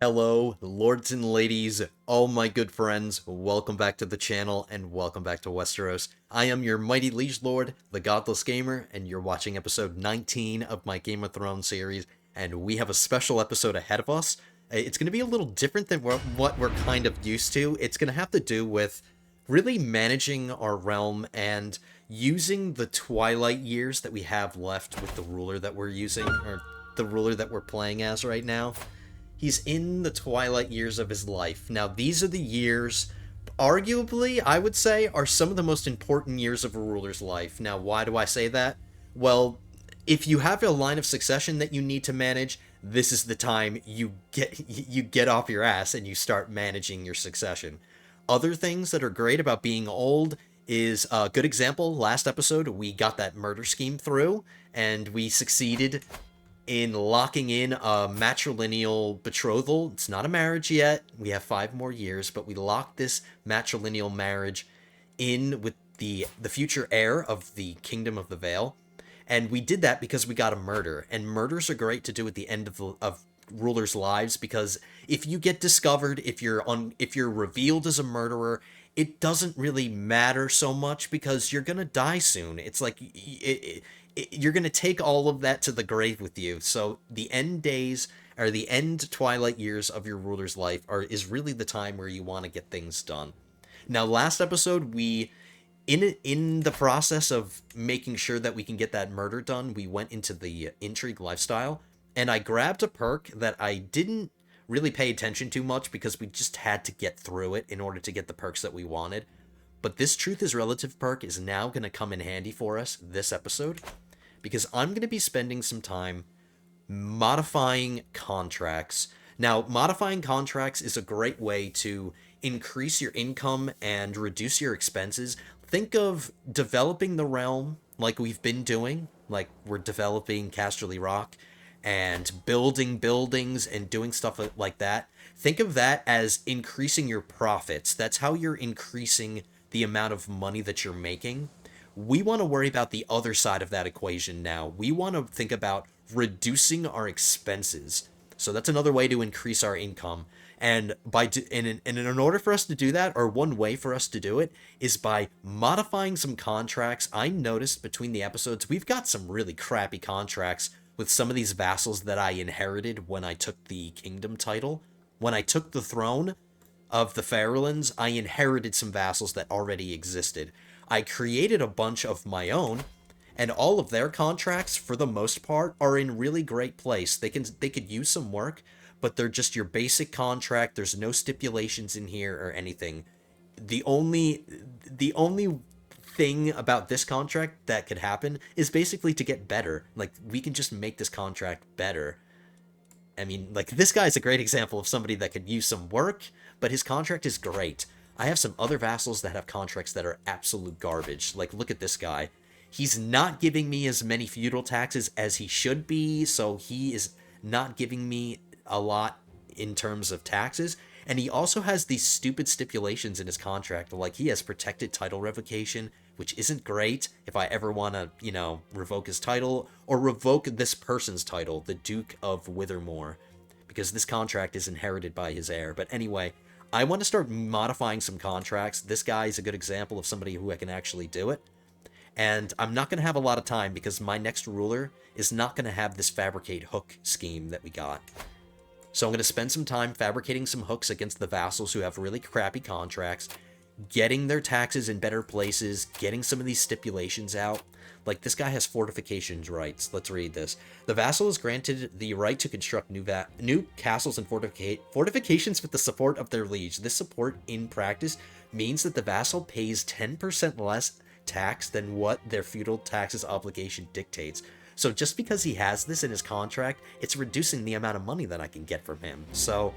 Hello, lords and ladies, all my good friends, welcome back to the channel, and welcome back to Westeros. I am your mighty liege lord, the Godless Gamer, and you're watching episode 19 of my Game of Thrones series, and we have a special episode ahead of us. It's going to be a little different than what we're kind of used to. It's going to have to do with really managing our realm and using the twilight years that we have left with the ruler that we're using, or the ruler that we're playing as right now. He's in the twilight years of his life. Now, these are the years, arguably, I would say, are some of the most important years of a ruler's life. Now, why do I say that? Well, if you have a line of succession that you need to manage, this is the time you get off your ass and you start managing your succession. Other things that are great about being old is a good example. Last episode, we got that murder scheme through, and we succeeded in locking in a matrilineal betrothal. It's not a marriage yet. We have 5 more years, but we locked this matrilineal marriage in with the future heir of the Kingdom of the Vale. And we did that because we got a murder. And murders are great to do at the end of rulers' lives, because if you get discovered, if you're revealed as a murderer, it doesn't really matter so much because you're gonna die soon. It's like you're gonna take all of that to the grave with you. So the end days, or the end twilight years of your ruler's life, is really the time where you want to get things done. Now, last episode, in the process of making sure that we can get that murder done, we went into the intrigue lifestyle, and I grabbed a perk that I didn't really pay attention to much because we just had to get through it in order to get the perks that we wanted. But this Truth is Relative perk is now going to come in handy for us this episode, because I'm going to be spending some time modifying contracts. Now, modifying contracts is a great way to increase your income and reduce your expenses. Think of developing the realm like we've been doing, like we're developing Casterly Rock and building buildings and doing stuff like that. Think of that as increasing your profits. That's how you're increasing the amount of money that you're making. We want to worry about the other side of that equation now. We want to think about reducing our expenses. So that's another way to increase our income. And in order for us to do that, or one way for us to do it, is by modifying some contracts. I noticed between the episodes, we've got some really crappy contracts with some of these vassals that I inherited when I took the kingdom title. When I took the throne of the Fairlands, I inherited some vassals that already existed. I created a bunch of my own, and all of their contracts, for the most part, are in really great place. They could use some work, but they're just your basic contract. There's no stipulations in here or anything. The only thing about this contract that could happen is basically to get better. Like, we can just make this contract better. I mean, like, this guy's a great example of somebody that could use some work, but his contract is great. I have some other vassals that have contracts that are absolute garbage. Like, look at this guy. He's not giving me as many feudal taxes as he should be, so he is not giving me a lot in terms of taxes. And he also has these stupid stipulations in his contract, like he has protected title revocation, which isn't great if I ever want to, revoke his title, or revoke this person's title, the Duke of Withermore, because this contract is inherited by his heir. But anyway, I want to start modifying some contracts. This guy is a good example of somebody who I can actually do it. And I'm not going to have a lot of time because my next ruler is not going to have this fabricate hook scheme that we got. So I'm going to spend some time fabricating some hooks against the vassals who have really crappy contracts, getting their taxes in better places, getting some of these stipulations out. Like, this guy has fortifications rights. Let's read this. The vassal is granted the right to construct new castles and fortifications with the support of their liege. This support, in practice, means that the vassal pays 10% less tax than what their feudal taxes obligation dictates. So just because he has this in his contract, it's reducing the amount of money that I can get from him. So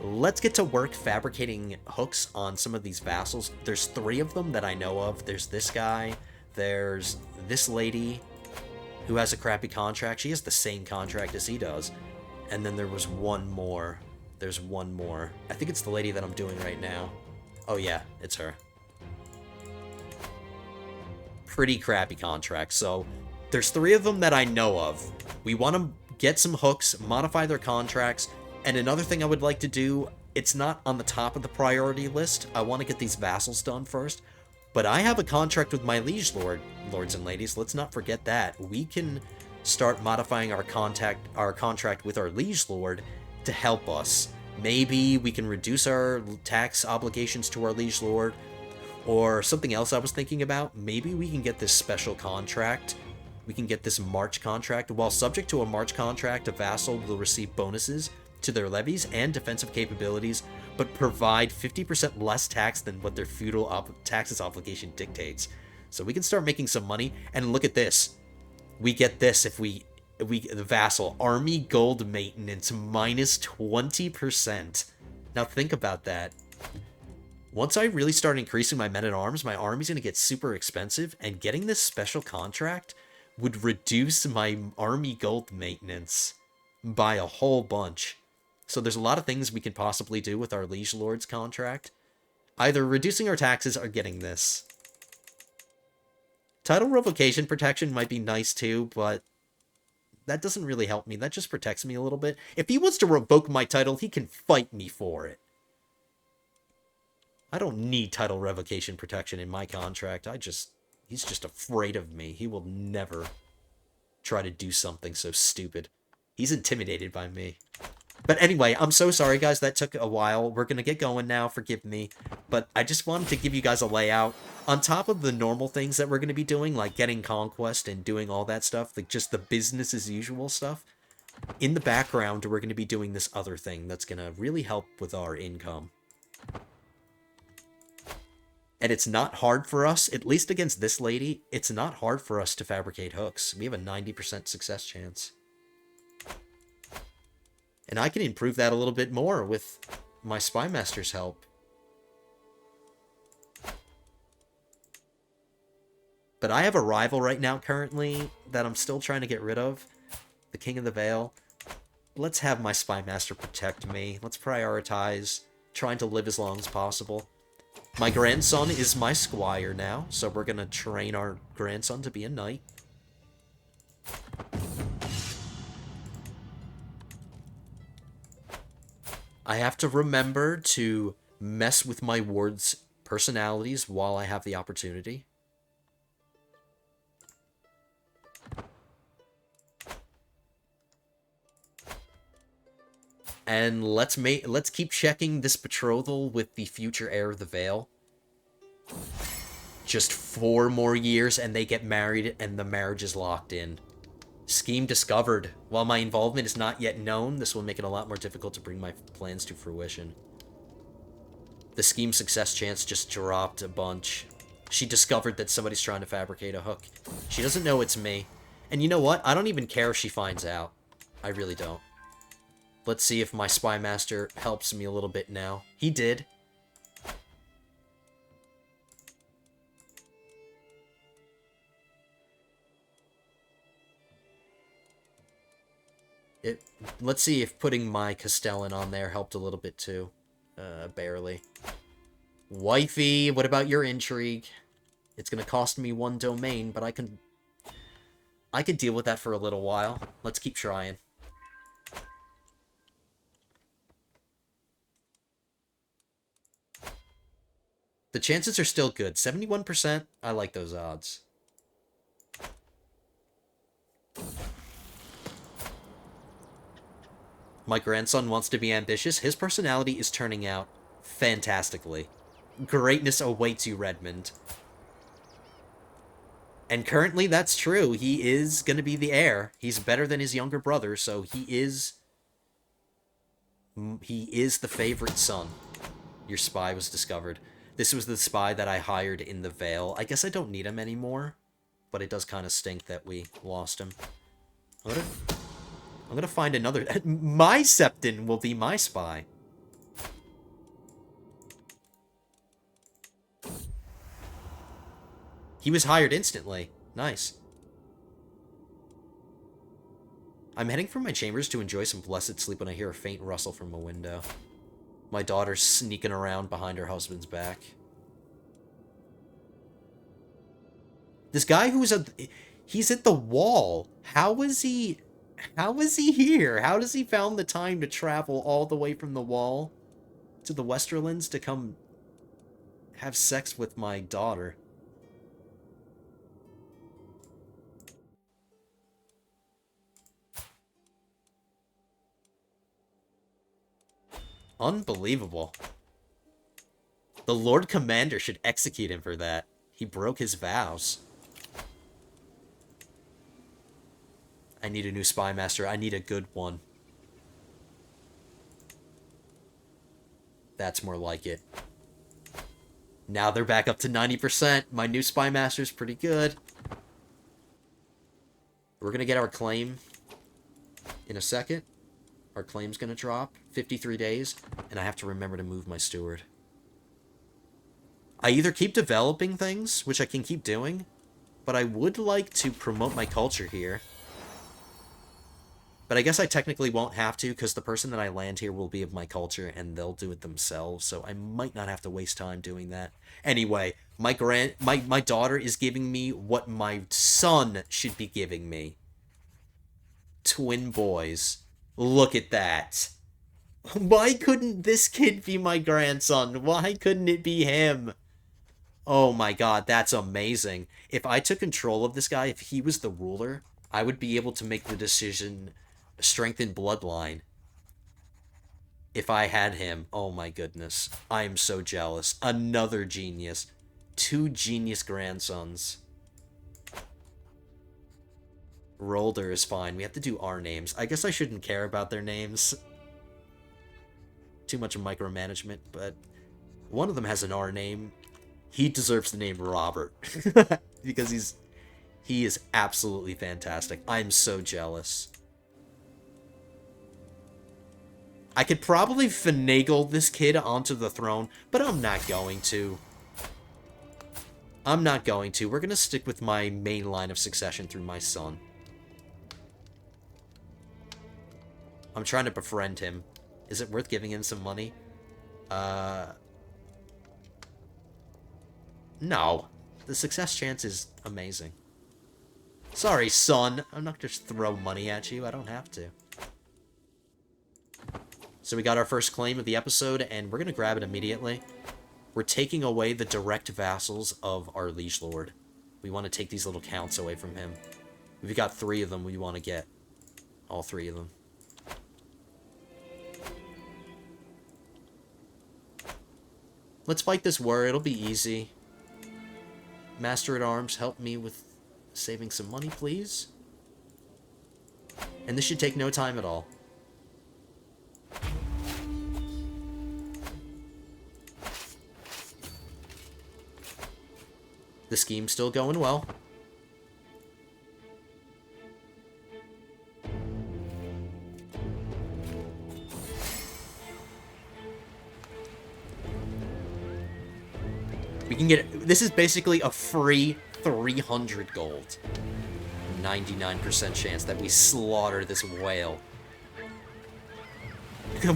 let's get to work fabricating hooks on some of these vassals. There's 3 of them that I know of. There's this guy, there's this lady who has a crappy contract. She has the same contract as he does. And then there was one more. There's one more. I think it's the lady that I'm doing right now. Oh yeah, it's her. Pretty crappy contract. So there's 3 of them that I know of. We want to get some hooks, modify their contracts, And another thing I would like to do, it's not on the top of the priority list. I want to get these vassals done first. But I have a contract with my liege lords and ladies. Let's not forget that. We can start modifying our contract with our liege lord to help us. Maybe we can reduce our tax obligations to our liege lord. Or something else I was thinking about. Maybe we can get this special contract. We can get this March contract. While subject to a March contract, a vassal will receive bonuses to their levies and defensive capabilities, but provide 50% less tax than what their feudal taxes obligation dictates. So we can start making some money. And look at this. We get this if the vassal. Army gold maintenance minus 20%. Now think about that. Once I really start increasing my men-at-arms, my army's going to get super expensive, and getting this special contract would reduce my army gold maintenance by a whole bunch. So there's a lot of things we can possibly do with our liege lord's contract. Either reducing our taxes or getting this. Title revocation protection might be nice too, but that doesn't really help me. That just protects me a little bit. If he wants to revoke my title, he can fight me for it. I don't need title revocation protection in my contract. He's just afraid of me. He will never try to do something so stupid. He's intimidated by me. But anyway, I'm so sorry, guys. That took a while. We're going to get going now. Forgive me. But I just wanted to give you guys a layout. On top of the normal things that we're going to be doing, like getting conquest and doing all that stuff, like just the business as usual stuff, in the background, we're going to be doing this other thing that's going to really help with our income. And it's not hard for us, at least against this lady, it's not hard for us to fabricate hooks. We have a 90% success chance. And I can improve that a little bit more with my Spy Master's help. But I have a rival right now currently that I'm still trying to get rid of. The King of the Vale. Let's have my Spy Master protect me. Let's prioritize trying to live as long as possible. My grandson is my squire now, so we're going to train our grandson to be a knight. I have to remember to mess with my wards' personalities while I have the opportunity. And let's keep checking this betrothal with the future heir of the Vale. Just 4 more years and they get married and the marriage is locked in. Scheme discovered. While my involvement is not yet known, this will make it a lot more difficult to bring my plans to fruition. The scheme success chance just dropped a bunch. She discovered that somebody's trying to fabricate a hook. She doesn't know it's me. And you know what? I don't even care if she finds out. I really don't. Let's see if my Spy Master helps me a little bit now. He did. Let's see if putting my Castellan on there helped a little bit too. Barely. Wifey, what about your intrigue? It's gonna cost me 1 domain, but I could deal with that for a little while. Let's keep trying. The chances are still good. 71%, I like those odds. My grandson wants to be ambitious. His personality is turning out fantastically. Greatness awaits you, Redmond. And currently, that's true. He is going to be the heir. He's better than his younger brother, so he is the favorite son. Your spy was discovered. This was the spy that I hired in the Vale. I guess I don't need him anymore, but it does kind of stink that we lost him. I'm gonna find another... My Septon will be my spy. He was hired instantly. Nice. I'm heading from my chambers to enjoy some blessed sleep when I hear a faint rustle from a window. My daughter's sneaking around behind her husband's back. This guy who's he's at the wall. How is he... How is he here? How does he found the time to travel all the way from the Wall to the Westerlands to come have sex with my daughter? Unbelievable. The Lord Commander should execute him for that. He broke his vows. I need a new spy master. I need a good one. That's more like it. Now they're back up to 90%. My new spy master's pretty good. We're going to get our claim in a second. Our claim's going to drop. 53 days. And I have to remember to move my steward. I either keep developing things, which I can keep doing, but I would like to promote my culture here. But I guess I technically won't have to, because the person that I land here will be of my culture, and they'll do it themselves, so I might not have to waste time doing that. Anyway, my daughter is giving me what my son should be giving me. Twin boys. Look at that. Why couldn't this kid be my grandson? Why couldn't it be him? Oh my god, that's amazing. If I took control of this guy, if he was the ruler, I would be able to make the decision, strengthen bloodline. If I had him, oh my goodness. I am so jealous. Another genius. 2 genius grandsons. Rolder is fine. We have to do our names. I guess I shouldn't care about their names. Too much micromanagement, but one of them has an R name. He deserves the name Robert. Because he is absolutely fantastic. I'm so jealous. I could probably finagle this kid onto the throne, but I'm not going to. I'm not going to. We're going to stick with my main line of succession through my son. I'm trying to befriend him. Is it worth giving him some money? No. The success chance is amazing. Sorry, son. I'm not just throw money at you. I don't have to. So we got our first claim of the episode, and we're going to grab it immediately. We're taking away the direct vassals of our liege lord. We want to take these little counts away from him. We've got 3 of them we want to get. All 3 of them. Let's fight this war. It'll be easy. Master-at-Arms, help me with saving some money, please. And this should take no time at all. The scheme's still going well. We can get... This is basically a free 300 gold. 99% chance that we slaughter this whale.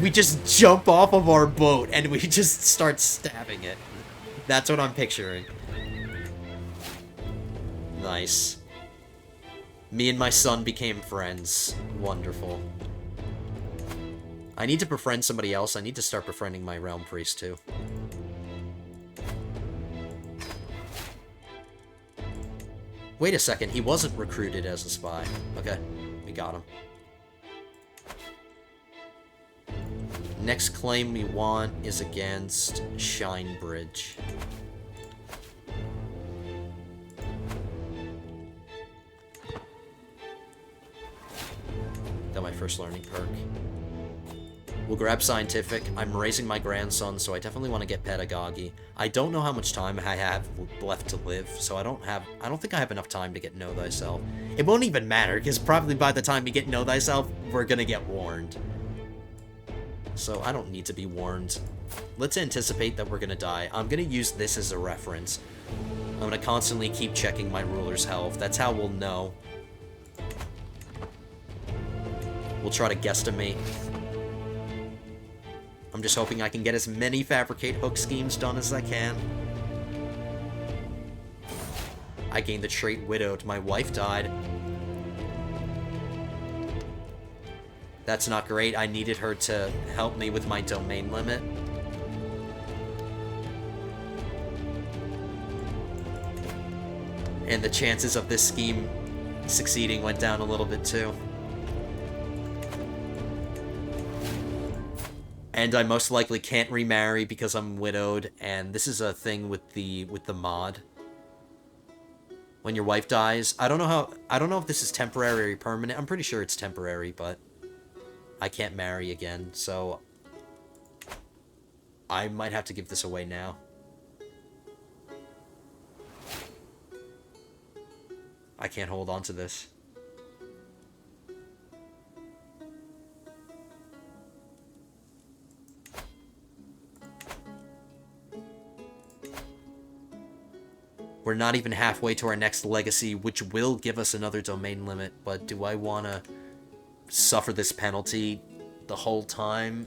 We just jump off of our boat and we just start stabbing it. That's what I'm picturing. Nice. Me and my son became friends. Wonderful. I need to befriend somebody else. I need to start befriending my realm priest too. Wait a second, he wasn't recruited as a spy. Okay, we got him. Next claim we want is against Shinebridge. Got my first learning perk. We'll grab Scientific. I'm raising my grandson, so I definitely want to get Pedagogy. I don't know how much time I have left to live, so I don't think I have enough time to get Know Thyself. It won't even matter, because probably by the time we get Know Thyself, we're gonna get warned. So I don't need to be warned. Let's anticipate that we're gonna die. I'm gonna use this as a reference. I'm gonna constantly keep checking my ruler's health. That's how we'll know. We'll try to guesstimate. I'm just hoping I can get as many Fabricate Hook schemes done as I can. I gained the trait Widowed. My wife died. That's not great. I needed her to help me with my domain limit. And the chances of this scheme succeeding went down a little bit too. And I most likely can't remarry because I'm widowed, and this is a thing with the mod. When your wife dies, I don't know if this is temporary or permanent. I'm pretty sure it's temporary, but I can't marry again, so I might have to give this away now. I can't hold on to this. We're not even halfway to our next legacy, which will give us another domain limit, but do I want to suffer this penalty the whole time?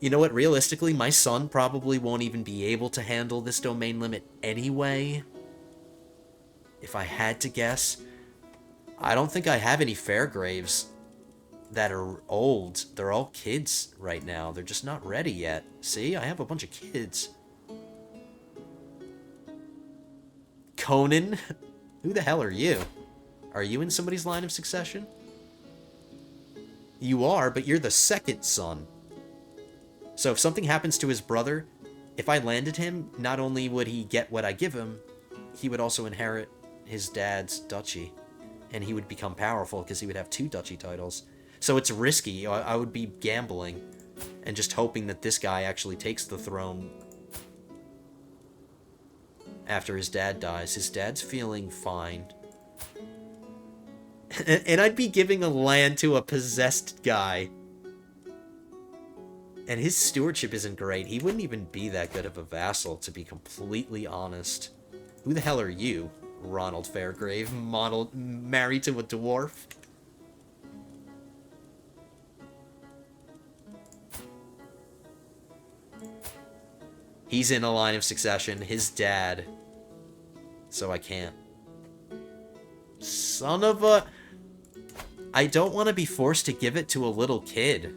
You know what? Realistically, my son probably won't even be able to handle this domain limit anyway. If I had to guess, I don't think I have any Fairgraves that are old. They're all kids right now. They're just not ready yet. See, I have a bunch of kids. Conan? Who the hell are you? Are you in somebody's line of succession? You are, but you're the second son. So if something happens to his brother, if I landed him, not only would he get what I give him, he would also inherit his dad's duchy. And he would become powerful because he would have 2 duchy titles. So it's risky. I would be gambling and just hoping that this guy actually takes the throne after his dad dies. His dad's feeling fine. And I'd be giving a land to a possessed guy. And his stewardship isn't great. He wouldn't even be that good of a vassal, to be completely honest. Who the hell are you, Ronald Fairgrave, married to a dwarf? He's in a line of succession. His dad. So I can't. Son of a... I don't want to be forced to give it to a little kid.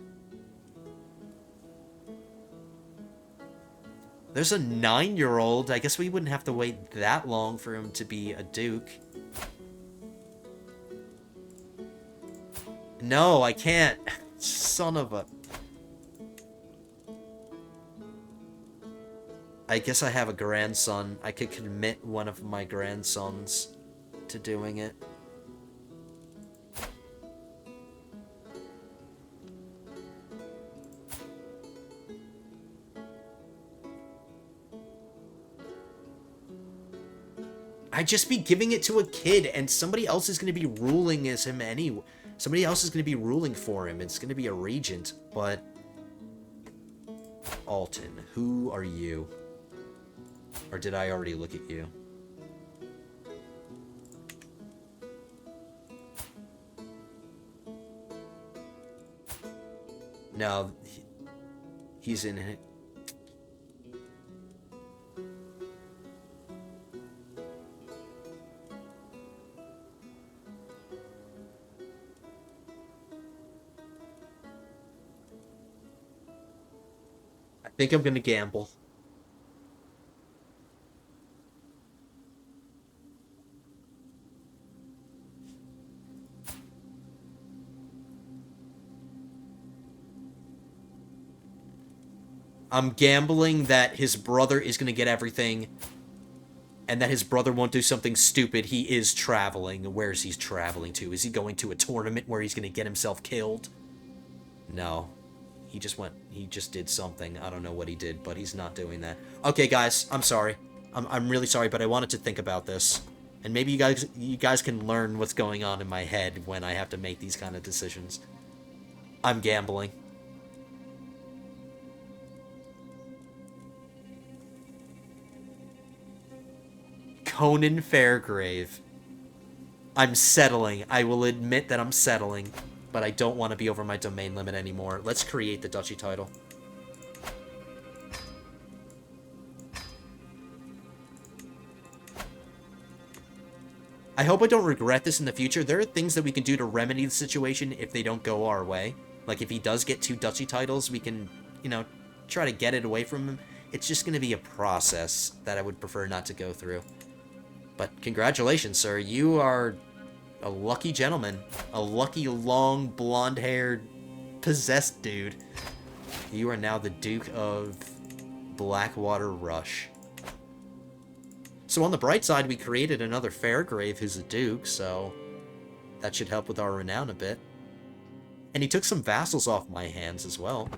There's a 9-year-old. I guess we wouldn't have to wait that long for him to be a duke. No, I can't. Son of a... I guess I have a grandson. I could commit one of my grandsons to doing it. I'd just be giving it to a kid, and somebody else is going to be ruling as him anyway. Somebody else is going to be ruling for him. It's going to be a regent, but... Alton, who are you? Or did I already look at you? No, he's in it. I think I'm gonna gamble. I'm gambling that his brother is going to get everything, and that his brother won't do something stupid. He is traveling. Where's he traveling to? Is he going to a tournament where he's going to get himself killed? No. He just did something. I don't know what he did, but he's not doing that. Okay, guys, I'm sorry. I'm really sorry, but I wanted to think about this. And maybe you guys can learn what's going on in my head when I have to make these kind of decisions. I'm gambling. Conan Fairgrave. I'm settling. I will admit that I'm settling, but I don't want to be over my domain limit anymore. Let's create the duchy title. I hope I don't regret this in the future. There are things that we can do to remedy the situation if they don't go our way. Like, if he does get 2 duchy titles, we can, you know, try to get it away from him. It's just going to be a process that I would prefer not to go through. But congratulations, sir. You are a lucky gentleman. A lucky, long, blonde-haired, possessed dude. You are now the Duke of Blackwater Rush. So on the bright side, we created another Fairgrave who's a duke, so that should help with our renown a bit. And he took some vassals off my hands as well.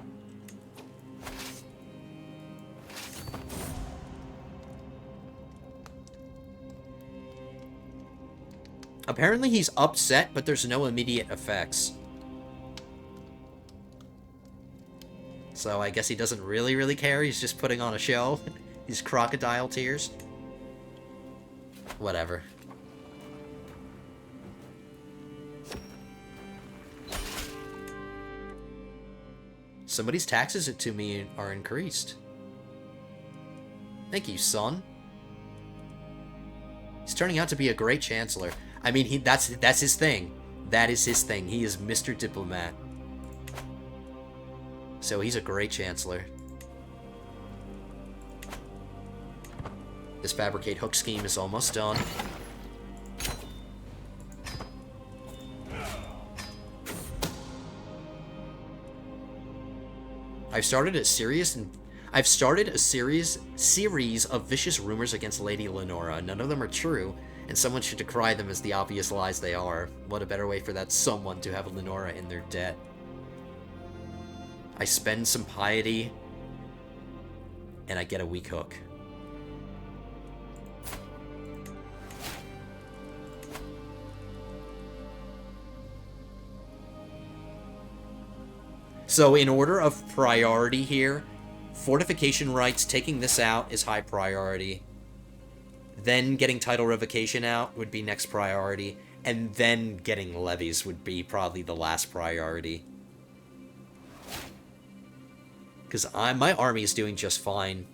Apparently he's upset, but there's no immediate effects. So I guess he doesn't really care. He's just putting on a show. These crocodile tears. Whatever. Somebody's taxes to me are increased. Thank you, son. He's turning out to be a great chancellor. I mean, that's his thing. That is his thing. He is Mr. Diplomat. So he's a great chancellor. This fabricate hook scheme is almost done. I've started a series of vicious rumors against Lady Lenora. None of them are true, and someone should decry them as the obvious lies they are. What a better way for that someone to have Lenora in their debt. I spend some piety, and I get a weak hook. So in order of priority here, fortification rights, taking this out is high priority. Then getting title revocation out would be next priority. And then getting levies would be probably the last priority. Because my army is doing just fine.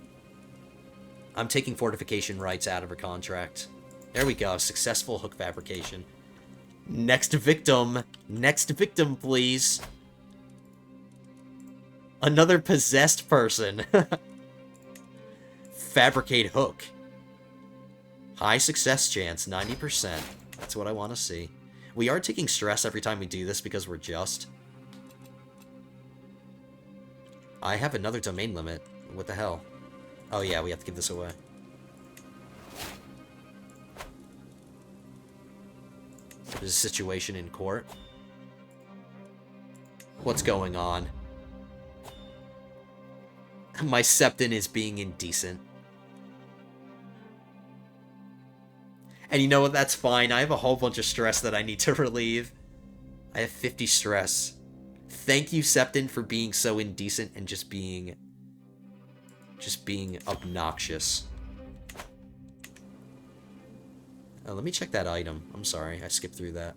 I'm taking fortification rights out of her contract. There we go. Successful hook fabrication. Next victim. Next victim, please. Another possessed person. Fabricate hook. High success chance, 90%. That's what I want to see. We are taking stress every time we do this because we're just. I have another domain limit. What the hell? Oh yeah, we have to give this away. There's a situation in court. What's going on? My Septon is being indecent. And you know what? That's fine. I have a whole bunch of stress that I need to relieve. I have 50 stress. Thank you, Septon, for being so indecent and just being obnoxious. Let me check that item. I'm sorry, I skipped through that.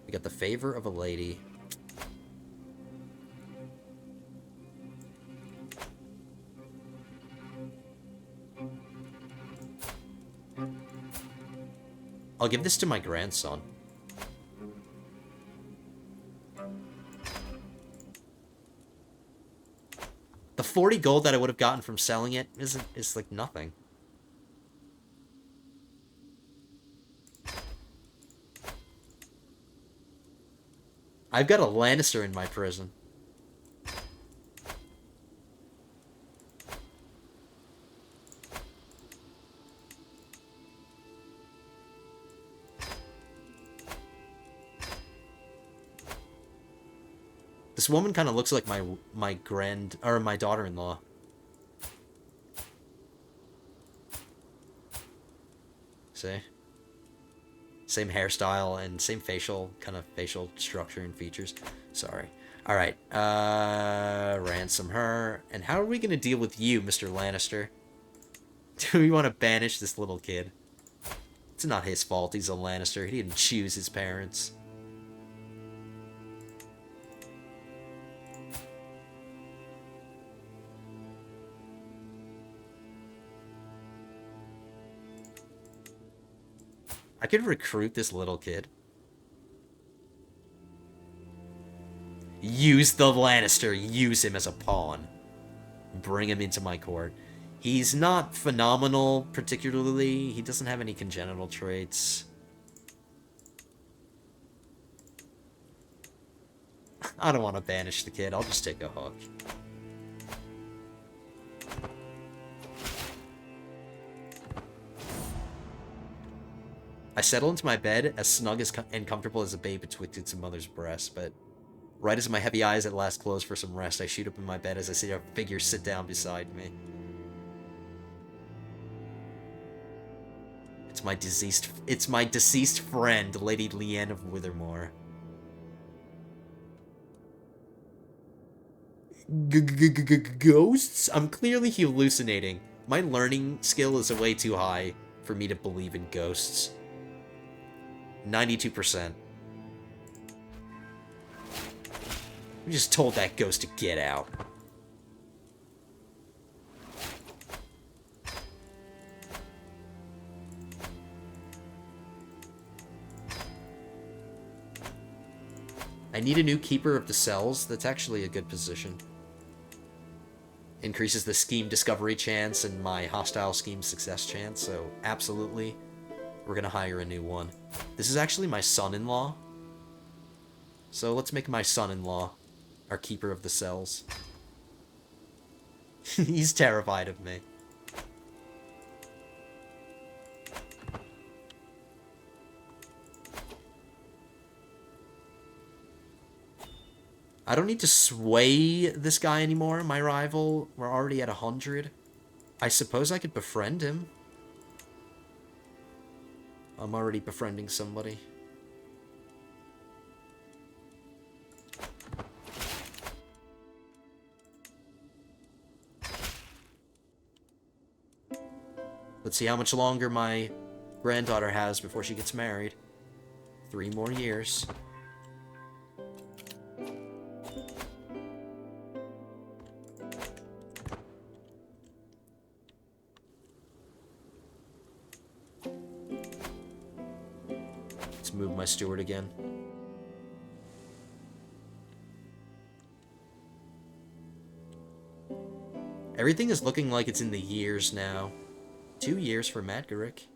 We got the favor of a lady. I'll give this to my grandson. The 40 gold that I would have gotten from selling it is like nothing. I've got a Lannister in my prison. This woman kind of looks like my daughter-in-law. See? Same hairstyle and same facial structure and features. Sorry. Alright, ransom her. And how are we going to deal with you, Mr. Lannister? Do we want to banish this little kid? It's not his fault, he's a Lannister. He didn't choose his parents. I could recruit this little kid. Use the Lannister. Use him as a pawn. Bring him into my court. He's not phenomenal, particularly. He doesn't have any congenital traits. I don't want to banish the kid. I'll just take a hook. I settle into my bed as snug and comfortable as a babe betwixt its mother's breast, but right as my heavy eyes at last close for some rest, I shoot up in my bed as I see a figure sit down beside me. It's my deceased friend, Lady Leanne of Withermore. Ghosts? I'm clearly hallucinating. My learning skill is way too high for me to believe in ghosts. 92%. We just told that ghost to get out. I need a new keeper of the cells. That's actually a good position. Increases the scheme discovery chance and my hostile scheme success chance, so absolutely, we're gonna hire a new one. This is actually my son-in-law, so let's make my son-in-law our keeper of the cells. He's terrified of me. I don't need to sway this guy anymore, my rival. We're already at 100. I suppose I could befriend him. I'm already befriending somebody. Let's see how much longer my granddaughter has before she gets married. 3 more years. Move my steward again. Everything is looking like it's in the years now. 2 years for Madgarick.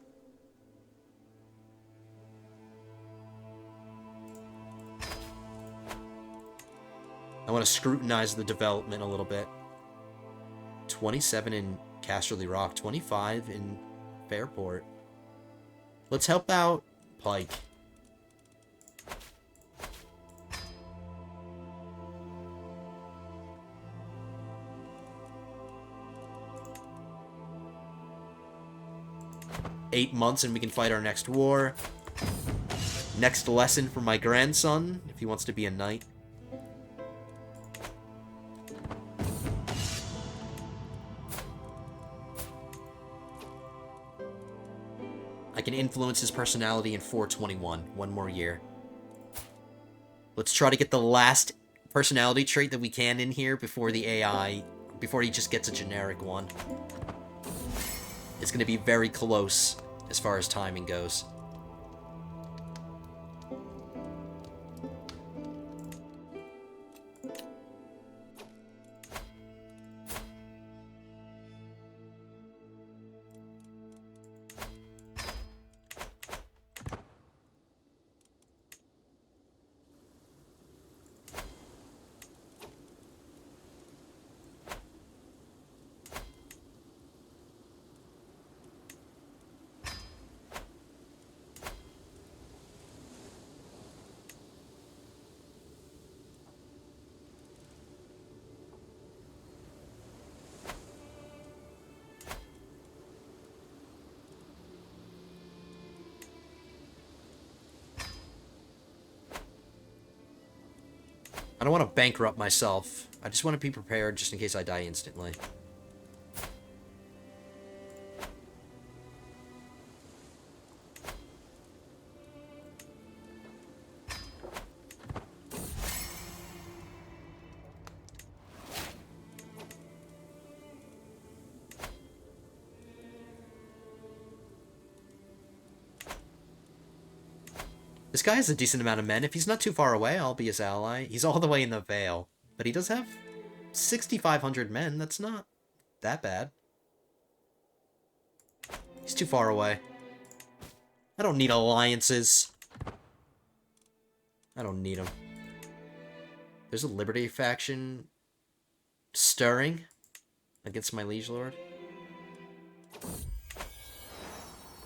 I want to scrutinize the development a little bit. 27 in Casterly Rock, 25 in Fairport. Let's help out Pike. Eight months and we can fight our next war. Next lesson for my grandson, if he wants to be a knight. I can influence his personality in 421. 1 more year. Let's try to get the last personality trait that we can in here before the AI, before he just gets a generic one. It's going to be very close as far as timing goes. I don't want to bankrupt myself. I just want to be prepared just in case I die instantly. This guy has a decent amount of men. If he's not too far away, I'll be his ally. He's all the way in the Vale. But he does have 6,500 men. That's not that bad. He's too far away. I don't need alliances. I don't need them. There's a Liberty faction stirring against my liege lord.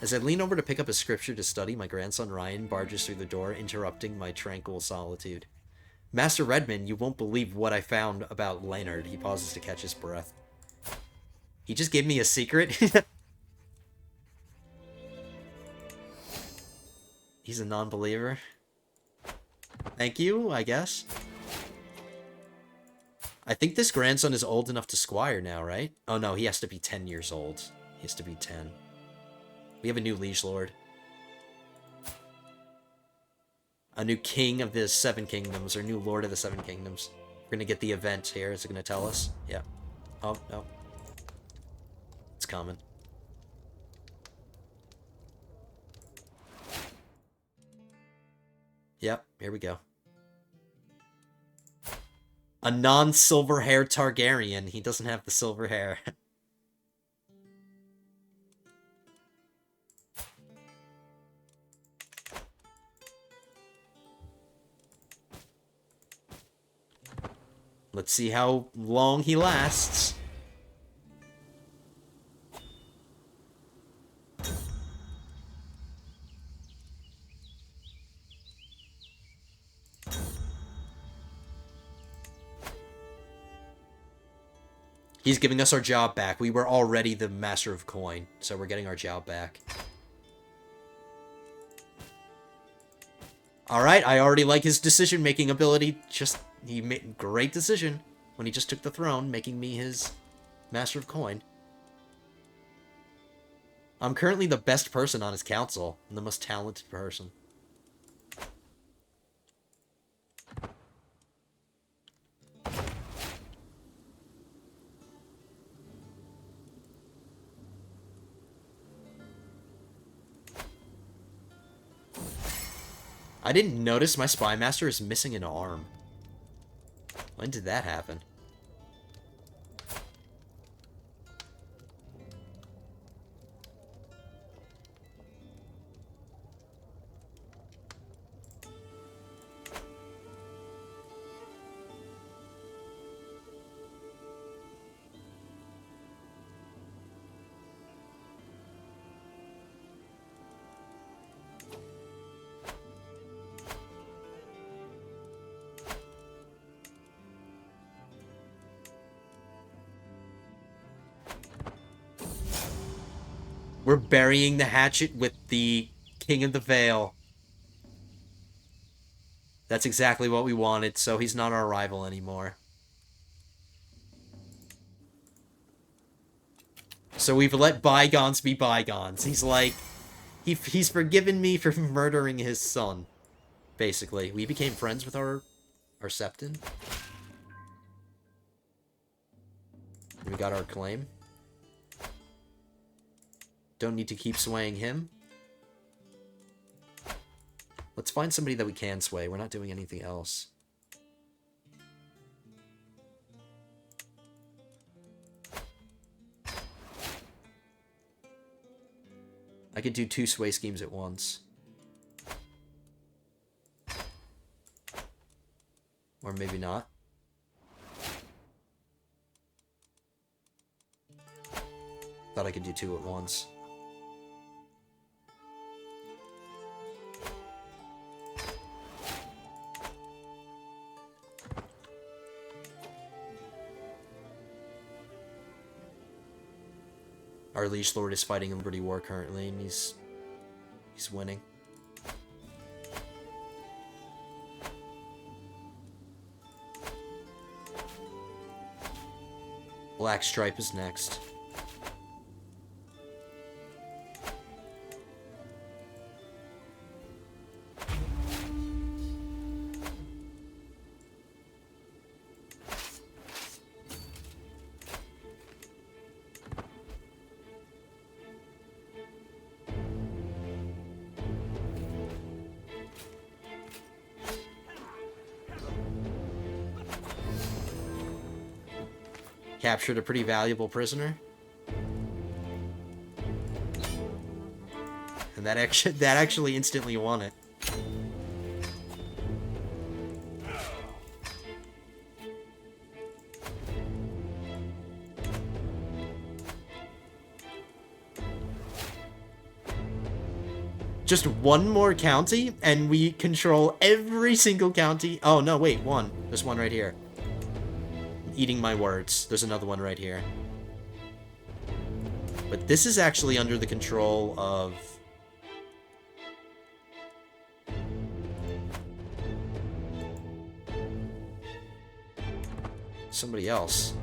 As I lean over to pick up a scripture to study, my grandson Ryan barges through the door, interrupting my tranquil solitude. Master Redmond, you won't believe what I found about Leonard. He pauses to catch his breath. He just gave me a secret? He's a non-believer. Thank you, I guess. I think this grandson is old enough to squire now, right? Oh no, he has to be 10 years old. He has to be 10. We have a new liege lord. A new king of the Seven Kingdoms, or new lord of the Seven Kingdoms. We're gonna get the event here. Is it gonna tell us? Yeah. Oh, no. It's coming. Yep, here we go. A non-silver-haired Targaryen. He doesn't have the silver hair. Let's see how long he lasts. He's giving us our job back. We were already the master of coin, so we're getting our job back. Alright, I already like his decision-making ability. He made a great decision when he just took the throne, making me his master of coin. I'm currently the best person on his council, and the most talented person. I didn't notice my spy master is missing an arm. When did that happen? We're burying the hatchet with the King of the Vale. That's exactly what we wanted, so he's not our rival anymore. So we've let bygones be bygones. He's like... He's forgiven me for murdering his son. Basically. We became friends with our Septon. We got our claim. Don't need to keep swaying him. Let's find somebody that we can sway. We're not doing anything else. I could do 2 sway schemes at once. Or maybe not. Thought I could do 2 at once. Our liege lord is fighting a Liberty War currently, and he's winning. Black Stripe is next. Captured a pretty valuable prisoner. And that actually instantly won it. Just one more county, and we control every single county. Oh, no, wait, one. There's one right here. I'm eating my words. There's another one right here. But this is actually under the control of... somebody else.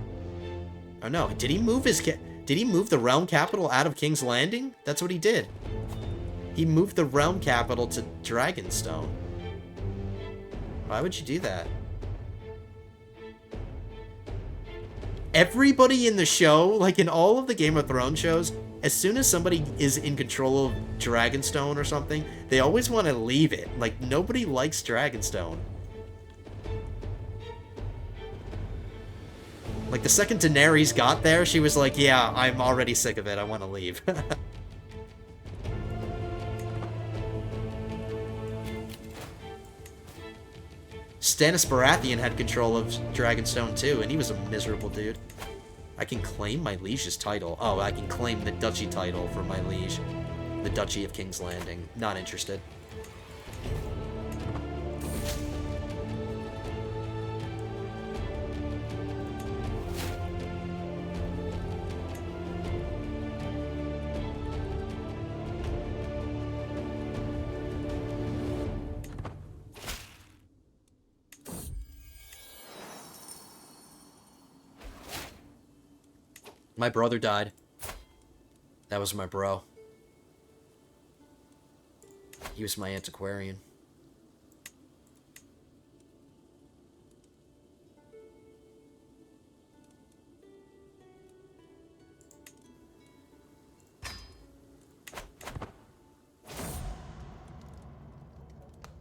Oh, no. Did he move the realm capital out of King's Landing? That's what he did. He moved the realm capital to Dragonstone. Why would you do that? Everybody in the show, like in all of the Game of Thrones shows, as soon as somebody is in control of Dragonstone or something, they always want to leave it. Like, nobody likes Dragonstone. Like, the second Daenerys got there, she was like, yeah, I'm already sick of it. I want to leave. Stannis Baratheon had control of Dragonstone too, and he was a miserable dude. I can claim my liege's title. Oh, I can claim the duchy title for my liege. The Duchy of King's Landing. Not interested. My brother died. That was my bro. He was my antiquarian.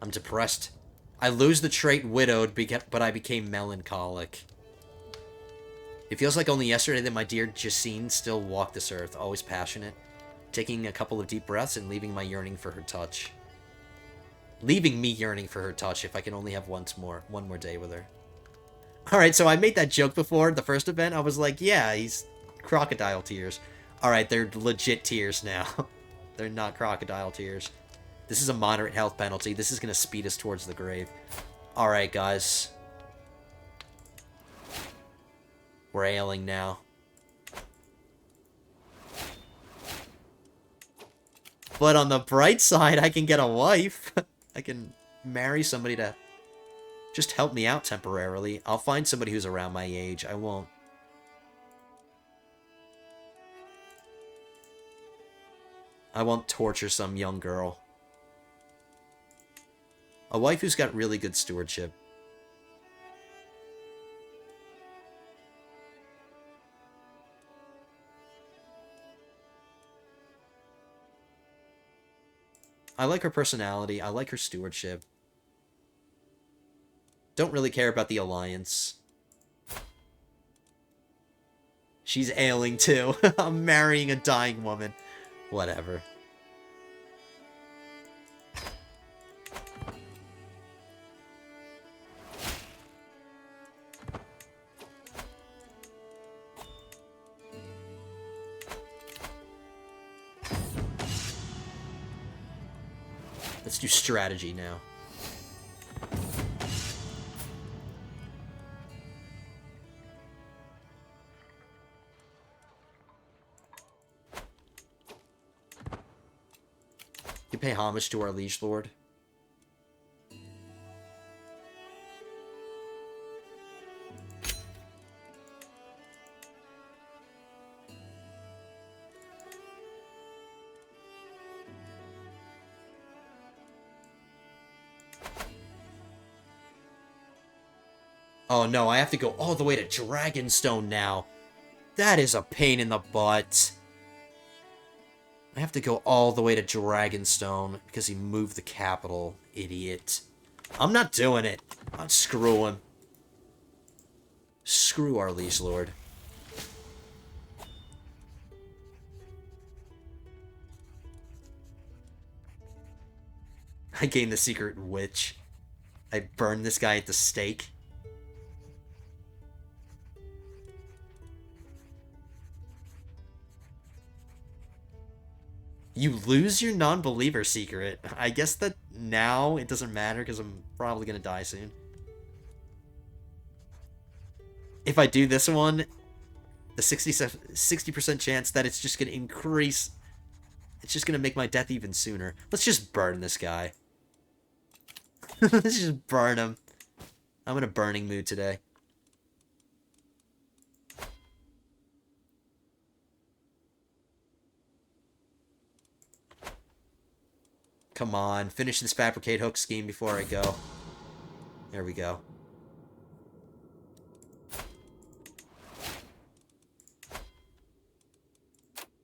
I'm depressed. I lose the trait widowed, but I became melancholic. It feels like only yesterday that my dear Jacine still walked this earth, always passionate, taking a couple of deep breaths and leaving my yearning for her touch. Leaving me yearning for her touch if I can only have one more day with her. Alright, so I made that joke before, the first event. I was like, yeah, he's crocodile tears. Alright, they're legit tears now. They're not crocodile tears. This is a moderate health penalty. This is going to speed us towards the grave. Alright, guys. We're ailing now. But on the bright side, I can get a wife. I can marry somebody to just help me out temporarily. I'll find somebody who's around my age. I won't. I won't torture some young girl. A wife who's got really good stewardship. I like her personality. I like her stewardship. Don't really care about the alliance. She's ailing too. I'm marrying a dying woman. Whatever. Let's do strategy now. You pay homage to our liege lord. Oh no, I have to go all the way to Dragonstone now. That is a pain in the butt. I have to go all the way to Dragonstone because he moved the capital, idiot. I'm not doing it. Screw him. Screw our liege lord. I gained the secret witch. I burned this guy at the stake. You lose your non-believer secret. I guess that now it doesn't matter because I'm probably going to die soon. If I do this one, the 60% chance that it's just going to increase. It's just going to make my death even sooner. Let's just burn this guy. Let's just burn him. I'm in a burning mood today. Come on, finish this fabricate hook scheme before I go. There we go.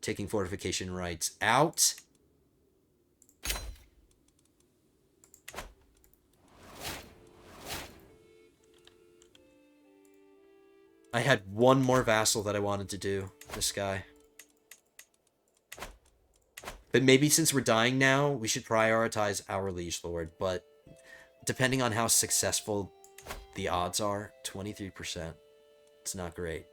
Taking fortification rights out. I had one more vassal that I wanted to do. This guy. But maybe since we're dying now, we should prioritize our liege lord. But depending on how successful the odds are, 23%. It's not great.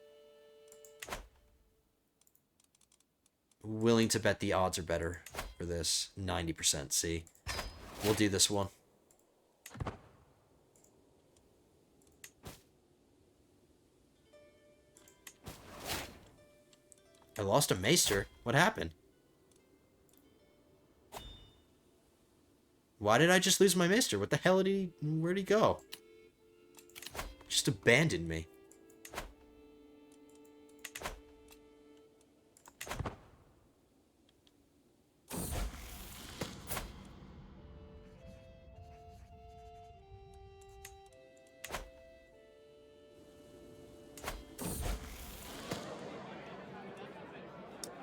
Willing to bet the odds are better for this. 90%, see. We'll do this one. I lost a maester. What happened? Why did I just lose my maester? What the hell did he... Where'd he go? Just abandoned me.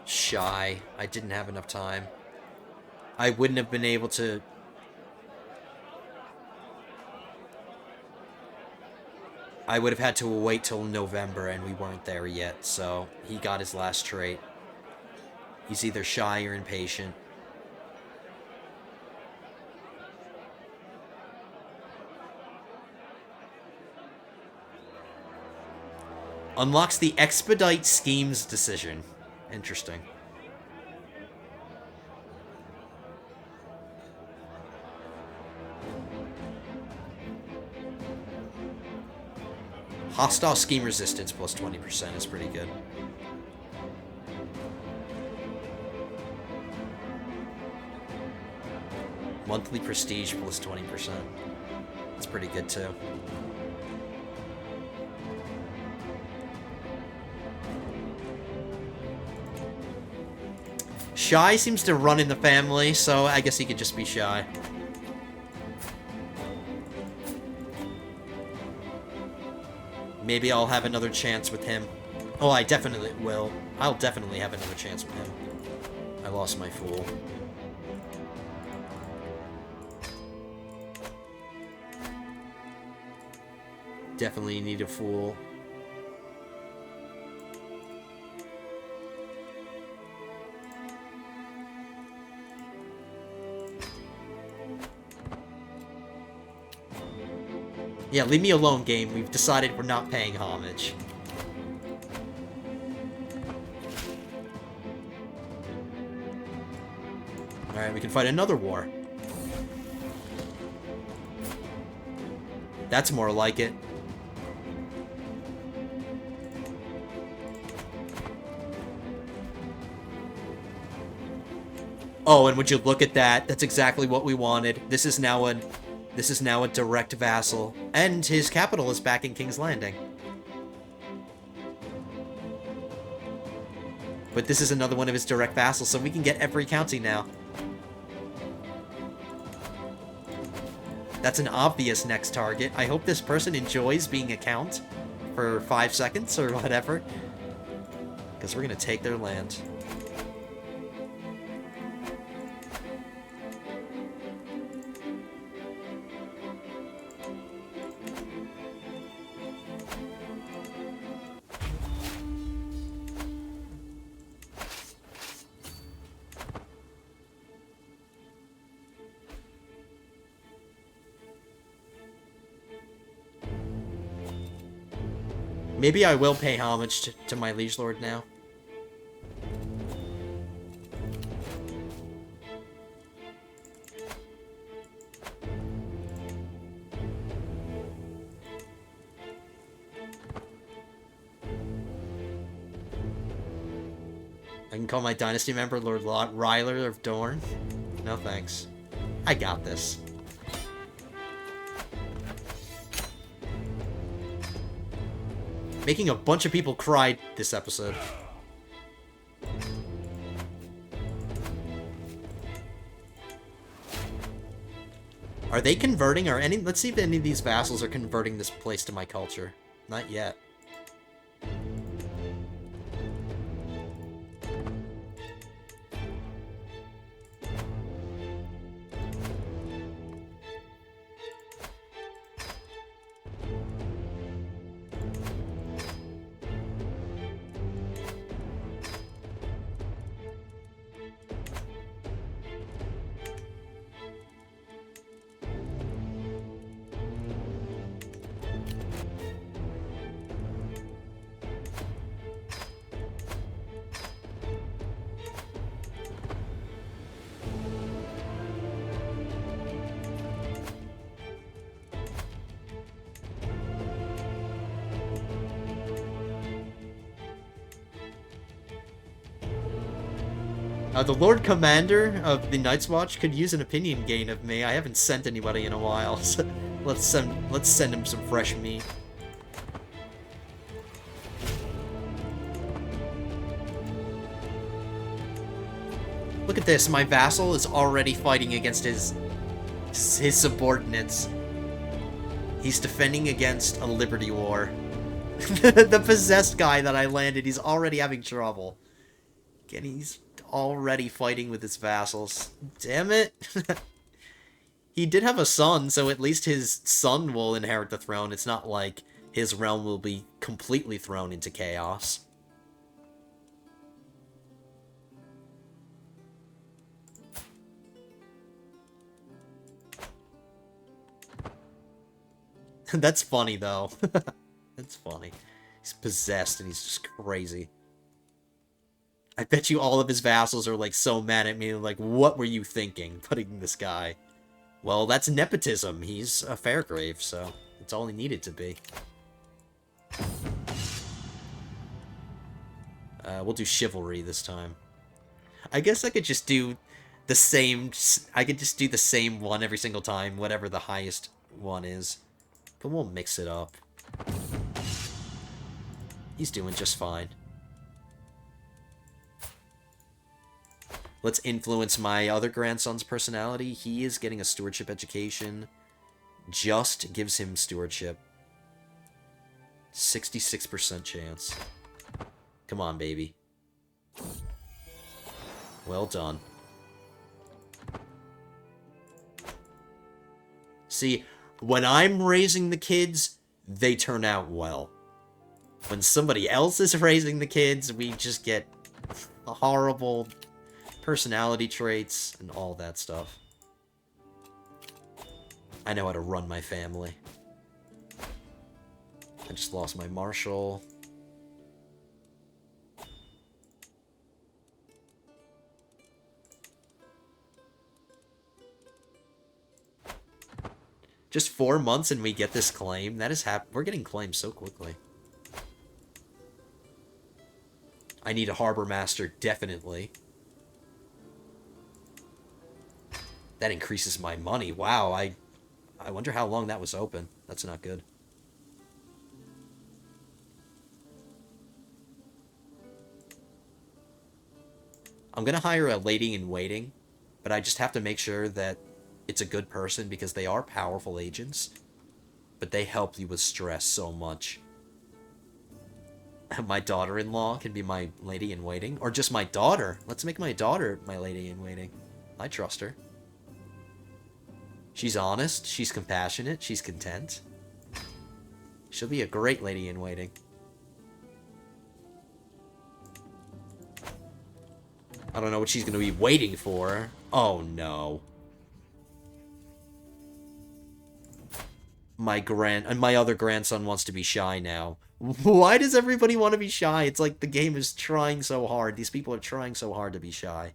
Shy. I didn't have enough time. I wouldn't have been able to... I would have had to wait till November, and we weren't there yet, so he got his last trait. He's either shy or impatient. Unlocks the Expedite Schemes decision. Interesting. Hostile scheme resistance plus 20% is pretty good. Monthly prestige plus 20%. That's pretty good too. Shy seems to run in the family, so I guess he could just be shy. Maybe I'll have another chance with him. Oh, I definitely will. I'll definitely have another chance with him. I lost my fool. Definitely need a fool. Yeah, leave me alone, game. We've decided we're not paying homage. Alright, we can fight another war. That's more like it. Oh, and would you look at that? That's exactly what we wanted. This is now a direct vassal, and his capital is back in King's Landing. But this is another one of his direct vassals, so we can get every county now. That's an obvious next target. I hope this person enjoys being a count for 5 seconds or whatever, because we're going to take their land. Maybe I will pay homage to my liege lord now. I can call my dynasty member Lord Ryler of Dorne. No thanks. I got this. Making a bunch of people cry this episode. Are they converting? Let's see if any of these vassals are converting this place to my culture. Not yet. The Lord Commander of the Night's Watch could use an opinion gain of me. I haven't sent anybody in a while, so let's send him some fresh meat. Look at this, my vassal is already fighting against his subordinates. He's defending against a liberty war. The possessed guy that I landed, he's already having trouble. And he's already fighting with his vassals. Damn it. He did have a son, so at least his son will inherit the throne. It's not like his realm will be completely thrown into chaos. That's funny, though. That's funny. He's possessed and he's just crazy. I bet you all of his vassals are, like, so mad at me, like, what were you thinking, putting this guy? Well, that's nepotism. He's a Fairgrave, so it's all he needed to be. We'll do chivalry this time. I guess I could just do the same... I could just do the same one every single time, whatever the highest one is. But we'll mix it up. He's doing just fine. Let's influence my other grandson's personality. He is getting a stewardship education. Just gives him stewardship. 66% chance. Come on, baby. Well done. See, when I'm raising the kids, they turn out well. When somebody else is raising the kids, we just get horrible personality traits and all that stuff. I know how to run my family. I just lost my marshal. Just 4 months and we get this claim. That is we're getting claims so quickly. I need a harbor master, definitely. That increases my money. Wow, I wonder how long that was open. That's not good. I'm gonna hire a lady-in-waiting, but I just have to make sure that it's a good person because they are powerful agents, but they help you with stress so much. My daughter-in-law can be my lady-in-waiting, or just my daughter. Let's make my daughter my lady-in-waiting. I trust her. She's honest, she's compassionate, she's content. She'll be a great lady-in-waiting. I don't know what she's going to be waiting for. Oh, no. My other grandson wants to be shy now. Why does everybody want to be shy? It's like the game is trying so hard. These people are trying so hard to be shy.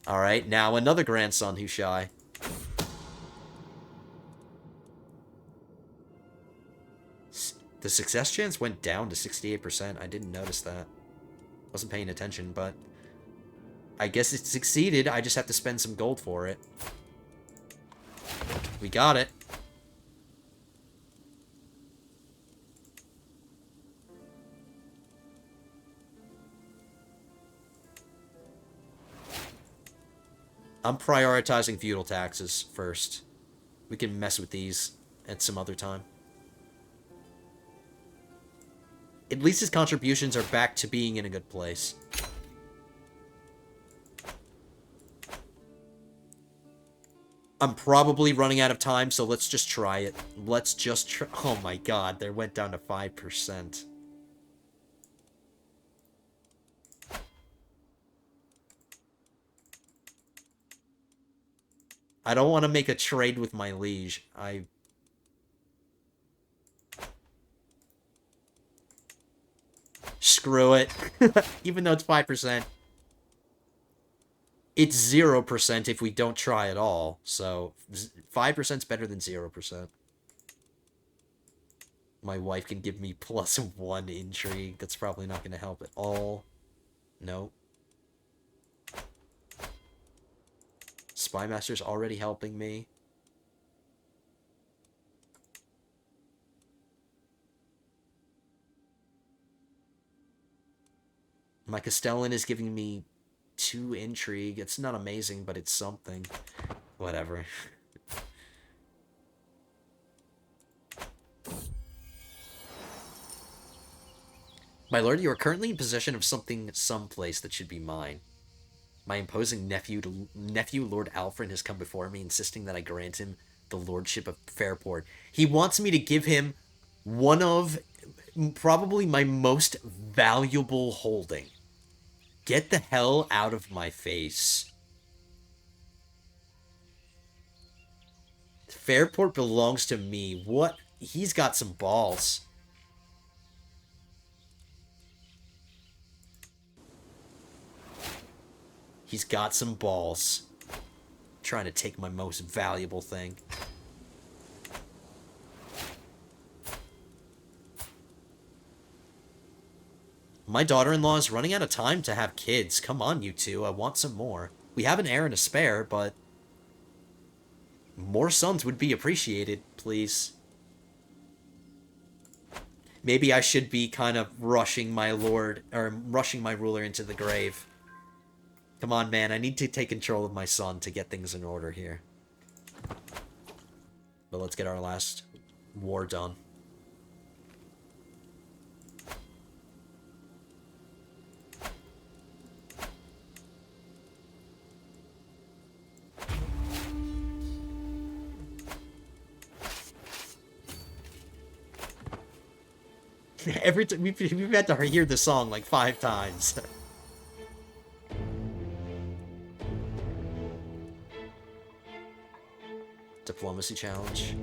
Alright, now another grandson who's shy. The success chance went down to 68%. I didn't notice that. Wasn't paying attention, but I guess it succeeded. I just have to spend some gold for it. We got it. I'm prioritizing feudal taxes first. We can mess with these at some other time. At least his contributions are back to being in a good place. I'm probably running out of time, so let's just try it. Let's just try. Oh my god, they went down to 5%. I don't want to make a trade with my liege. Screw it. Even though it's 5%. It's 0% if we don't try at all. So 5% is better than 0%. My wife can give me +1 intrigue. That's probably not going to help at all. No. Spymaster's already helping me. My Castellan is giving me 2 intrigue. It's not amazing, but it's something. Whatever. My lord, you are currently in possession of something someplace that should be mine. My imposing nephew, Lord Alfred, has come before me, insisting that I grant him the lordship of Fairport. He wants me to give him one of probably my most valuable holding. Get the hell out of my face. Fairport belongs to me. What? He's got some balls. He's got some balls. Trying to take my most valuable thing. My daughter-in-law is running out of time to have kids. Come on, you two. I want some more. We have an heir and a spare, but more sons would be appreciated, please. Maybe I should be kind of rushing my lord, or rushing my ruler into the grave. Come on, man. I need to take control of my son to get things in order here. But let's get our last war done. Every time we've had to hear the song like 5 times. Diplomacy challenge.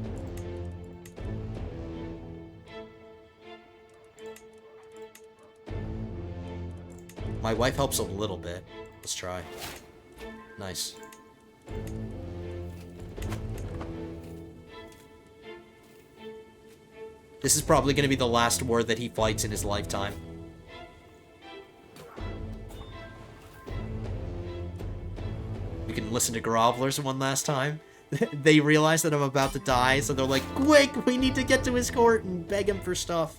My wife helps a little bit. Let's try. Nice. This is probably going to be the last war that he fights in his lifetime. We can listen to Grovelers one last time. They realize that I'm about to die, so they're like, quick, we need to get to his court and beg him for stuff.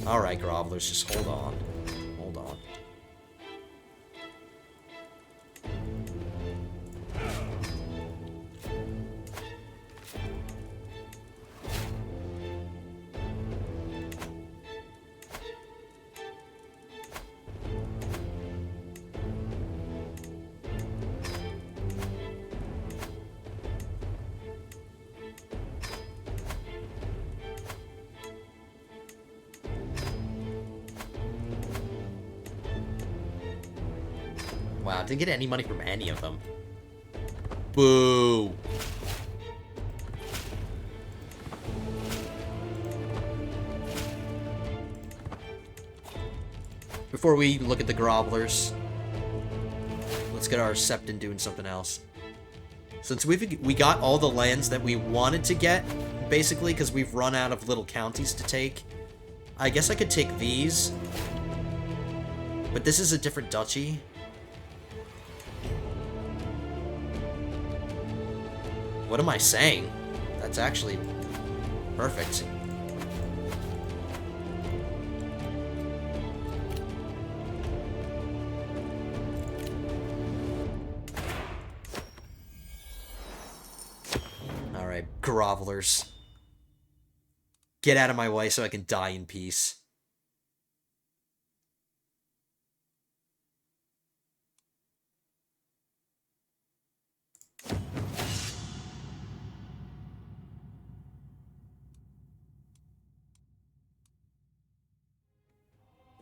Alright, Grovelers, just hold on. Hold on. Wow, didn't get any money from any of them. Boo! Before we look at the grovelers, let's get our Septon doing something else. Since we got all the lands that we wanted to get, basically, because we've run out of little counties to take, I guess I could take these. But this is a different duchy. What am I saying? That's actually perfect. Alright, grovelers. Get out of my way so I can die in peace.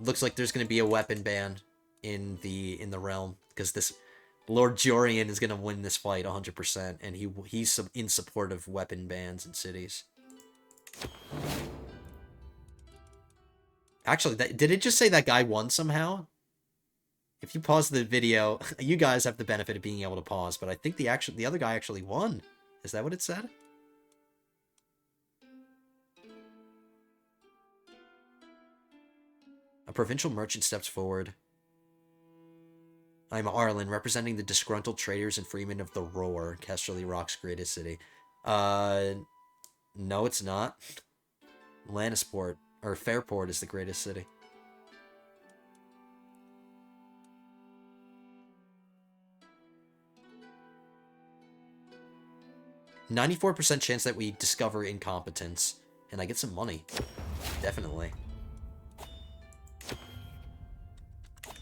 Looks like there's going to be a weapon ban in the realm, because this Lord Jorian is going to win this fight 100%, and he's in support of weapon bans in cities. Actually, did it just say that guy won somehow? If you pause the video, you guys have the benefit of being able to pause, but I think the other guy actually won. Is that what it said? A provincial merchant steps forward. I'm Arlen, representing the disgruntled traders and freemen of the Roar, Casterly Rock's greatest city. No, it's not. Lannisport, or Fairport, is the greatest city. %94 chance that we discover incompetence, and I get some money. Definitely.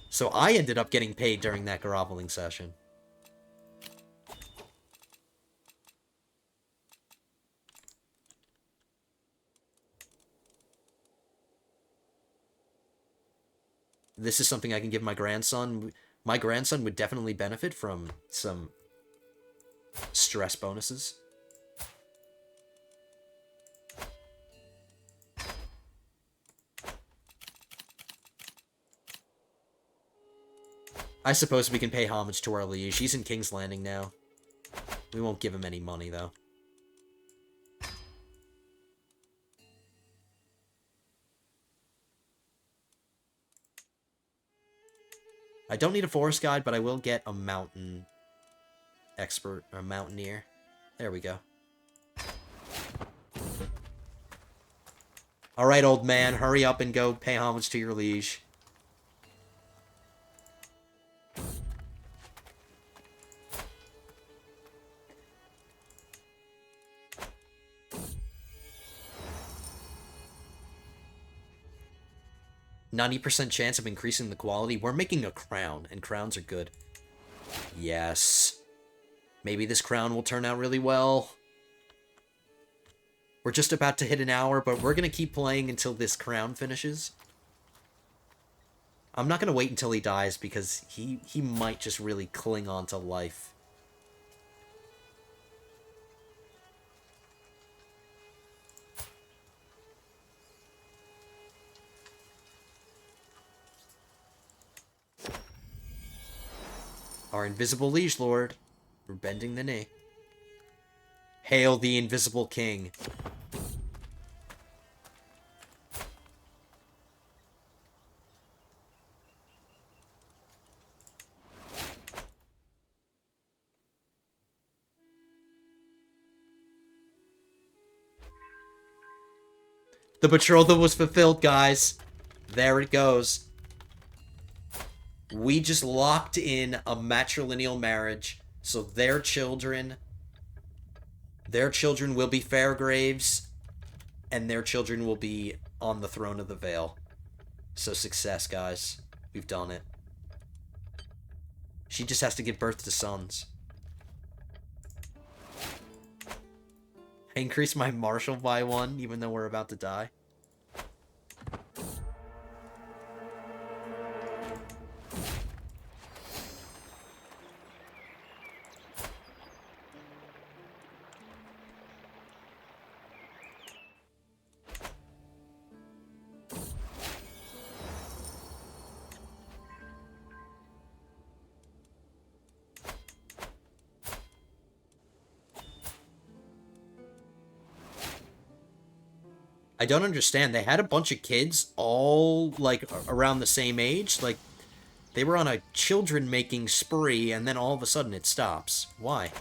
So I ended up getting paid during that groveling session. This is something I can give my grandson. My grandson would definitely benefit from some stress bonuses. I suppose we can pay homage to our liege. He's in King's Landing now. We won't give him any money, though. I don't need a forest guide, but I will get a mountain expert, or mountaineer. There we go. Alright, old man, hurry up and go pay homage to your liege. %90 chance of increasing the quality. We're making a crown, and crowns are good. Yes. Maybe this crown will turn out really well. We're just about to hit an hour, but we're going to keep playing until this crown finishes. I'm not going to wait until he dies, because he might just really cling on to life. Our invisible liege lord. We're bending the knee. Hail the invisible king. The betrothal was fulfilled, guys. There it goes. We just locked in a matrilineal marriage, so their children will be Fairgraves, and their children will be on the throne of the Vale. So success, guys. We've done it. She just has to give birth to sons. I increased my marshal by 1, even though we're about to die. I don't understand. They had a bunch of kids all, like, around the same age. Like, they were on a children-making spree, and then all of a sudden it stops. Why?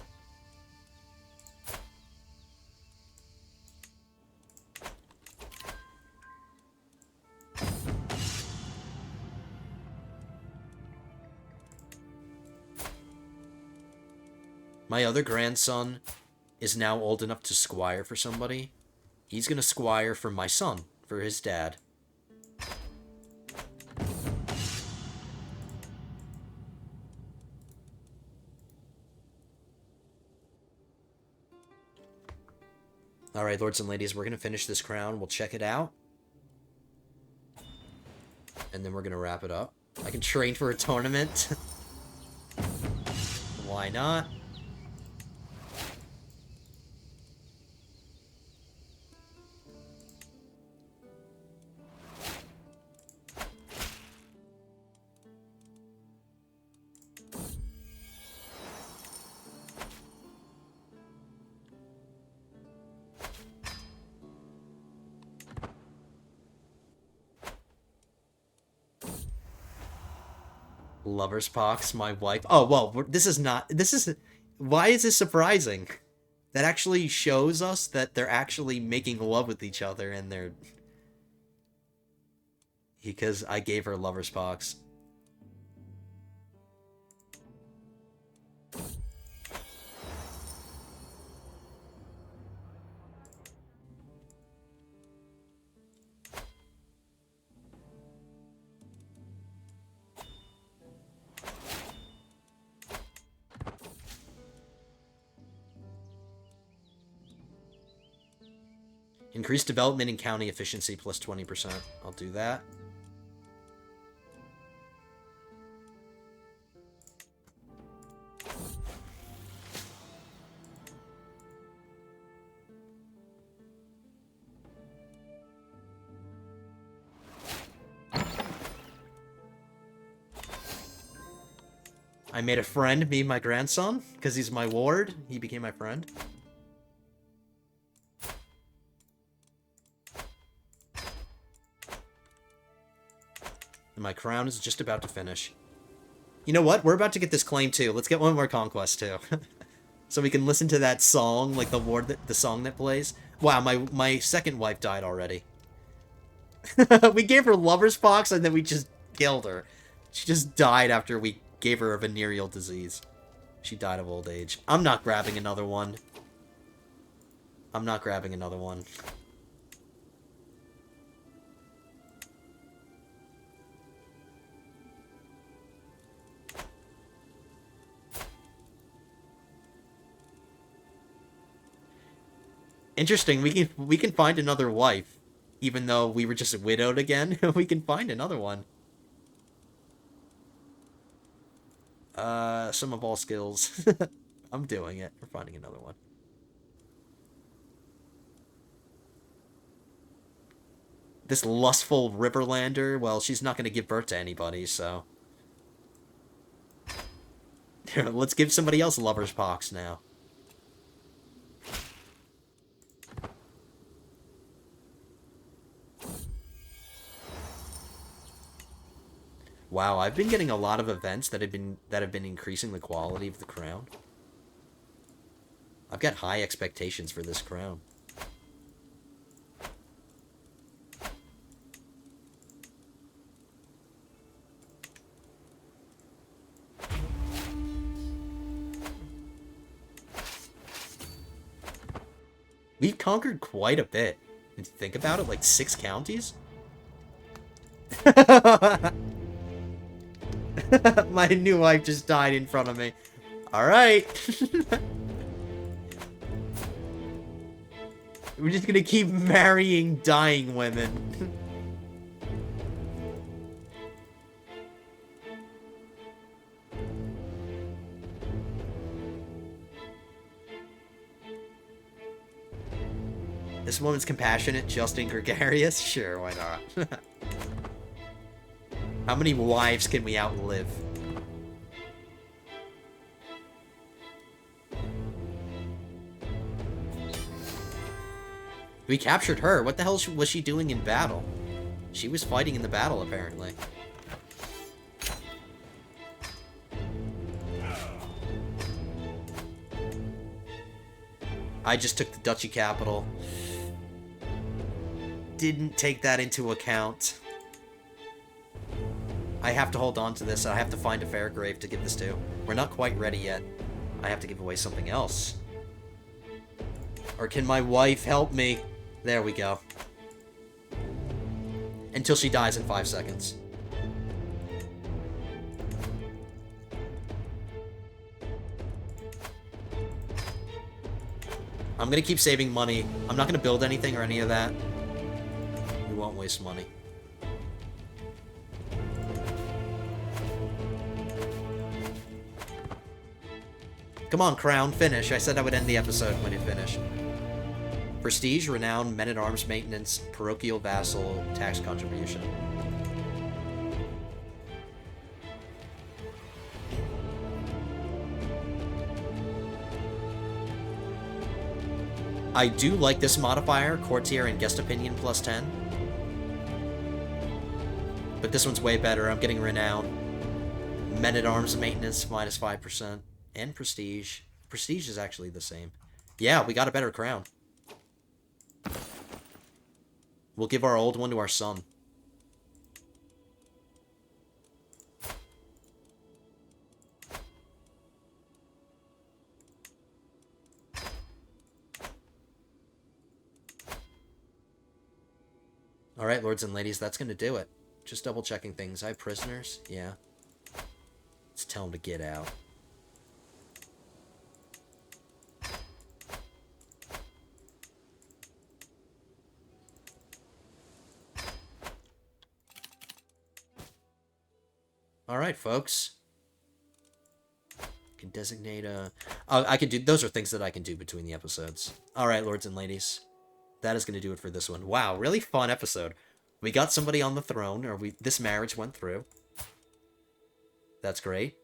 My other grandson is now old enough to squire for somebody. He's gonna squire for my son, for his dad. Alright, lords and ladies, we're gonna finish this crown. We'll check it out. And then we're gonna wrap it up. I can train for a tournament. Why not? Lover's pox, my wife. Oh, well, this is not... This is... Why is this surprising? That actually shows us that they're actually making love with each other, and they're... Because I gave her lover's pox. Increase development and county efficiency plus 20%. I'll do that. I made a friend, me and my grandson, because he's my ward. He became my friend. And my crown is just about to finish. You know what? We're about to get this claim too. Let's get one more conquest too. So we can listen to that song, like the song that plays. Wow, my second wife died already. We gave her lover's pox and then we just killed her. She just died after we gave her a venereal disease. She died of old age. I'm not grabbing another one. I'm not grabbing another one. Interesting, we can find another wife. Even though we were just widowed again, we can find another one. Some of all skills. I'm doing it. We're finding another one. This lustful Riverlander, well, she's not going to give birth to anybody, so... Here, let's give somebody else lover's pox now. Wow, I've been getting a lot of events that have been increasing the quality of the crown. I've got high expectations for this crown. We've conquered quite a bit. If you think about it, like 6 counties? My new wife just died in front of me. Alright. We're just gonna keep marrying dying women. This woman's compassionate, just and gregarious? Sure, why not? How many wives can we outlive? We captured her. What the hell was she doing in battle? She was fighting in the battle, apparently. I just took the duchy capital. Didn't take that into account. I have to hold on to this. I have to find a Fairgrave to give this to. We're not quite ready yet. I have to give away something else. Or can my wife help me? There we go. Until she dies in 5 seconds. I'm gonna keep saving money. I'm not gonna build anything or any of that. We won't waste money. Come on, Crown, finish. I said I would end the episode when it finished. Prestige, Renown, Men-at-Arms Maintenance, Parochial Vassal, Tax Contribution. I do like this modifier, Courtier and Guest Opinion plus 10. But this one's way better. I'm getting Renown. Men-at-Arms Maintenance, minus 5%. And Prestige. Prestige is actually the same. Yeah, we got a better crown. We'll give our old one to our son. Alright, lords and ladies, that's going to do it. Just double checking things. I have prisoners? Yeah. Let's tell them to get out. Alright, folks. Can designate a... I can do... Those are things that I can do between the episodes. Alright, lords and ladies. That is going to do it for this one. Wow, really fun episode. We got somebody on the throne, or this marriage went through. That's great.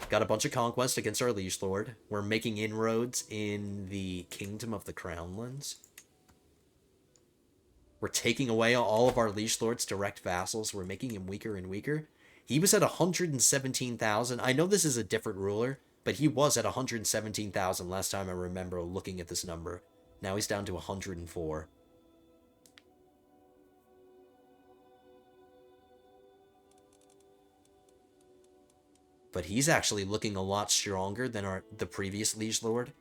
Got a bunch of conquests against our liege lord. We're making inroads in the Kingdom of the Crownlands. We're taking away all of our liege lord's direct vassals. We're making him weaker and weaker. He was at 117,000. I know this is a different ruler, but he was at 117,000 last time I remember looking at this number. Now he's down to 104. But he's actually looking a lot stronger than the previous liege lord.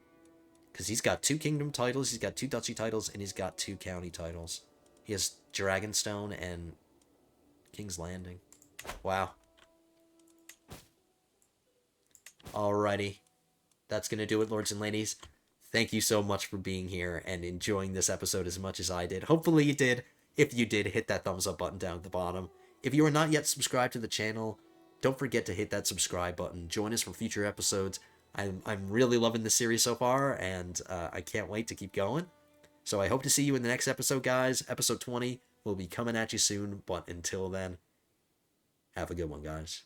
Because he's got 2 kingdom titles, he's got 2 duchy titles, and he's got 2 county titles. He has Dragonstone and King's Landing. Wow. Alrighty. That's going to do it, lords and ladies. Thank you so much for being here and enjoying this episode as much as I did. Hopefully you did. If you did, hit that thumbs up button down at the bottom. If you are not yet subscribed to the channel, don't forget to hit that subscribe button. Join us for future episodes. I'm really loving this series so far, and I can't wait to keep going. So I hope to see you in the next episode, guys. Episode 20 will be coming at you soon, but until then, have a good one, guys.